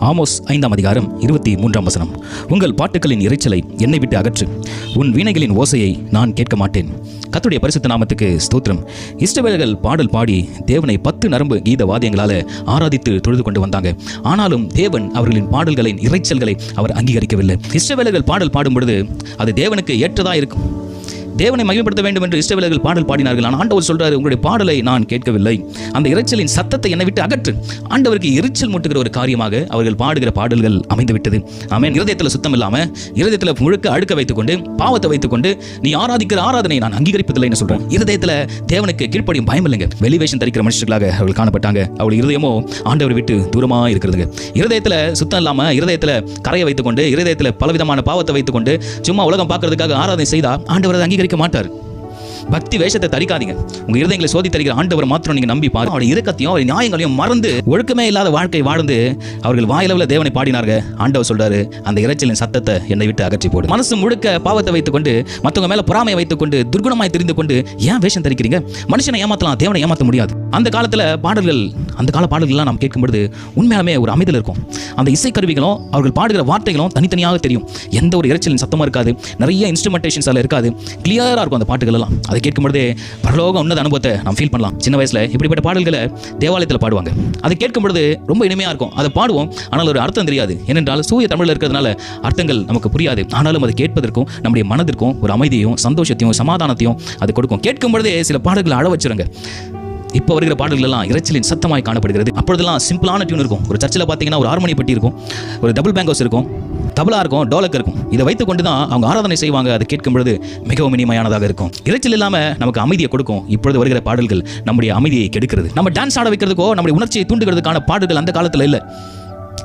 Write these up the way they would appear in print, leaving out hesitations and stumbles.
Amos 5ஆம் அதிகாரம் 23ஆம் வசனம். உங்கள் பாட்டுகளின் இரைச்சலை என்னை விட்டு அகற்று, உன் வீணைகளின் ஓசையை நான் கேட்க மாட்டேன். கர்த்தருடைய பரிசுத்த நாமத்துக்கு ஸ்தோத்திரம். இஸ்ரவேலர்கள் பாடல் பாடி தேவனை 10 நரம்பு கீத வாத்தியங்களால் ஆராதித்து தொழுது கொண்டு வந்தாங்க. ஆனாலும் தேவன் அவர்களின் பாடல்களின் இரைச்சல்களை அவர் அங்கீகரிக்கவில்லை. இஸ்ரவேலர்கள் பாடல் பாடும் பொழுது அது தேவனுக்கு ஏற்றதா இருக்கும். தேவனை மகிமைப்படுத்த வேண்டும் என்று இஸ்ரவேலர்கள் பாடல் பாடினார்கள். ஆனால் ஆண்டவர் சொல்றாரு, உங்களுடைய பாடலை நான் கேட்கவில்லை, அந்த இரைச்சலின் சத்தத்தை என்னை விட்டு அகற்று. ஆண்டவருக்கு எரிச்சல் மூட்டுகிற ஒரு காரியமாக அவர்கள் பாடுகிற பாடல்கள் அமைந்து விட்டது. ஆமென். இருதயத்தில் சுத்தம் இல்லாம, இருதயத்தில் முழுக்க அழுக்க வைத்துக்கொண்டு, பாவத்தை வைத்துக்கொண்டு நீ ஆராதிக்கிற ஆராதனை நான் அங்கீகரிப்பதில்லை என்று சொல்றேன். இருதயத்தில் தேவனுக்கு கீழ்ப்படியும் பயம் இல்லைங்க. வெளிவேஷம் தரிக்கிற மனுஷர்களாக அவர்கள் காணப்பட்டாங்க. அவள் இருதயமோ ஆண்டவர் விட்டு தூரமாக இருக்கிறதுங்க. இருதயத்தில் சுத்தம் இல்லாம, இருதயத்தில் கரையை வைத்துக்கொண்டு, இருதயத்தில் பலவிதமான பாவத்தை வைத்துக்கொண்டு சும்மா உலகம் பார்க்கறதுக்காக ஆராதனை செய்தா ஆண்டவர் அதை அங்கீகரிக்க மாட்டார். பக்தி வேஷத்தை தரிக்காதீங்க. உங்க இருதயங்களை சோதி தருகிற ஆண்டவர் மாத்திரம் நீங்க நம்பி பாருங்க. அவருடைய இரக்கத்தையும் அவருடைய நியாயங்களையும் மறந்து ஒழுக்கமே இல்லாத வாழ்க்கை வாழ்ந்து அவர்கள் வாயிலவில் தேவனை பாடினார்கள். ஆண்டவர் சொல்றாரு, அந்த இரைச்சலின் சத்தத்தை என்னை விட்டு அகற்றி போடு. மனசு முழுக்க பாவத்தை வைத்துக்கொண்டு, மற்றவங்க மேல பொறாமையை வைத்துக்கொண்டு, துர்குணமாய் தெரிந்து கொண்டு ஏன் வேஷம் தரிக்கிறீங்க? மனுஷனை ஏமாத்தலாம், தேவனை ஏமாற்ற முடியாது. அந்த காலத்துல பாடல்கள், அந்த கால பாடல்கள்லாம் நாம் கேட்கும்பொழுது உண்மையாலுமே ஒரு அமைதல் இருக்கும். அந்த இசைக்கருவிகளும் அவர்கள் பாடுகிற வார்த்தைகளும் தனித்தனியாக தெரியும். எந்த ஒரு இரைச்சலின் சத்தமும் இருக்காது, நிறைய இன்ஸ்ட்ருமெண்டேஷன்ஸ் அதில் இருக்காது. கிளியரா இருக்கும் அந்த பாட்டுகள் எல்லாம். அதை கேட்கும்பொழுதே பரலோக உன்னத அனுபவத்தை நாம் ஃபீல் பண்ணலாம். சின்ன வயசுல இப்படிப்பட்ட பாடல்களை தேவாலயத்தில் பாடுவாங்க. அதை கேட்கும் பொழுது ரொம்ப இனிமையா இருக்கும். அதை பாடுவோம், ஆனால் ஒரு அர்த்தம் தெரியாது. ஏனென்றால் சூய தமிழில் இருக்கிறதுனால அர்த்தங்கள் நமக்கு புரியாது. ஆனாலும் அதை கேட்பதற்கும் நம்முடைய மனதிற்கும் ஒரு அமைதியையும் சந்தோஷத்தையும் சமாதானத்தையும் அது கொடுக்கும். கேட்கும் பொழுதே சில பாடல்களை அழ வச்சிருங்க. இப்போ வருகிற பாடல்கள் எல்லாம் இரைச்சலின் சத்தமாய் காணப்படுகிறது. அப்பொழுதெல்லாம் சிம்பிளான டியூன் இருக்கும். ஒரு சர்ச்சில் பார்த்தீங்கன்னா ஒரு ஹார்மோனி பெட்டி இருக்கும், ஒரு டபுள் பேங்கோஸ் இருக்கும், தபலா இருக்கும், டோலக் இருக்கும். இதை வைத்துக் கொண்டு தான் அவங்க ஆராதனை செய்வாங்க. அதை கேட்கும் பொழுது மிகவும் இனிமையானதாக இருக்கும். இரைச்சல் இல்லாமல் நமக்கு அமைதியை கொடுக்கும். இப்பொழுது வருகிற பாடல்கள் நம்முடைய அமைதியை கெடுக்கிறது. நம்ம டான்ஸ் ஆட வைக்கிறதுக்கோ நம்முடைய உணர்ச்சியை தூண்டுகிறதுக்கான பாடல்கள் அந்த காலத்தில் இல்லை.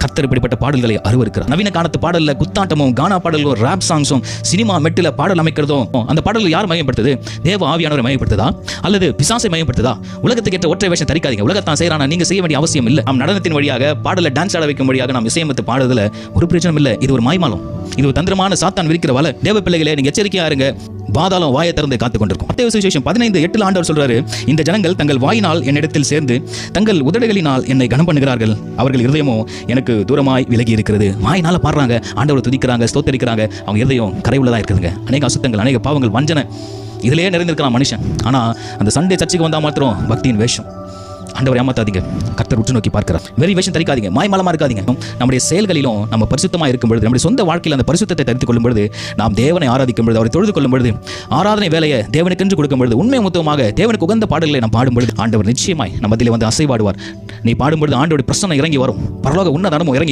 கர்த்தர் இப்படிப்பட்ட பாடல்களை அருவருக்கிறார். நவீன காலத்து பாடல்ல குத்தாட்டமும் கானா பாடல்களும் ராப் சாங்ஸும் சினிமா மெட்டில பாடல் அமைக்கிறதும், அந்த பாடல்கள் யார் மையப்படுத்துது? தேவ ஆவியானவரை மையப்படுத்துதா அல்லது பிசாசை மையப்படுத்துதா? உலகத்துக்கு ஏற்ற ஒற்றை வேஷம் தரிக்காதீங்க. உலகத்தான் செய்யறானா, நீங்க செய்ய வேண்டிய அவசியம் இல்லை. நாம் நடனத்தின் வழியாக பாடல டான்ஸ் ஆட வைக்கும் வழியாக நாம் இசையமைத்து பாடுறதுல ஒரு பிரச்சனை இல்லை. இது ஒரு மாய்மாலம், இது ஒரு தந்திரமான சாத்தான் விரிக்கிற வலை. தேவ பிள்ளைகளே, நீங்க எச்சரிக்கையா இருங்க. பாதாளம் வாயை திறந்து காத்துக் கொண்டிருக்கும். மத்தேயு சுவிசேஷம் 15:8 ஆண்டவர் சொல்றாரு, இந்த ஜனங்கள் தங்கள் வாயினால் என்னிடத்தில் சேர்ந்து தங்கள் உதடுகளினால் என்னை கனம் பண்ணுகிறார்கள், அவர்கள் இருதயமோ எனக்கு தூரமாய் விலகி இருக்கிறது. வாயினால பாடுறாங்க, ஆண்டவரை துதிக்கிறாங்க, ஸ்தோத்தரிக்கிறாங்க, அவங்க இருதயம் கரை உள்ளதா இருக்குதுங்க. அநேக அசுத்தங்கள், அநேக பாவங்கள், வஞ்சனை இதிலேயே நிறைந்திருக்கலாம் மனுஷன். ஆனா அந்த சண்டே சர்ச்சுக்கு வந்தா மாத்திரம் பக்தியின் வேஷம். ஆண்டவர் ஏமாத்தாதீங்க. கர்த்தர் உற்று நோக்கி பார்க்கிறார். வெறி வேஷம் தரிக்காதீங்க, மாய்மாலமா இருக்காதீங்க. நம்முடைய செயல்களிலும் நம்ம பரிசுத்தமா இருக்கும் பொழுது, நம்முடைய சொந்த வாழ்க்கையில் அந்த பரிசுத்தத்தை தரித்துக் கொள்ளும் பொழுது, நாம் தேவனை ஆராதிக்கும் பொழுது, அவரை தொழுது கொள்ளும் பொழுது, ஆராதனை வேலையை தேவனுக்கென்று கொடுக்கும் பொழுது, உண்மை முத்தமாக தேவனுக்கு உகந்த பாடல்களை நாம் பாடும் பொழுது, ஆண்டவர் நிச்சயமாய் நம்ம அதிலே வந்து அசைவாடுவார். நீ பாடும்பொழுது ஆண்டவருடைய பிரசன்னம் இறங்கி வரும். பரலோக உன்னத அனுபவம் இறங்கி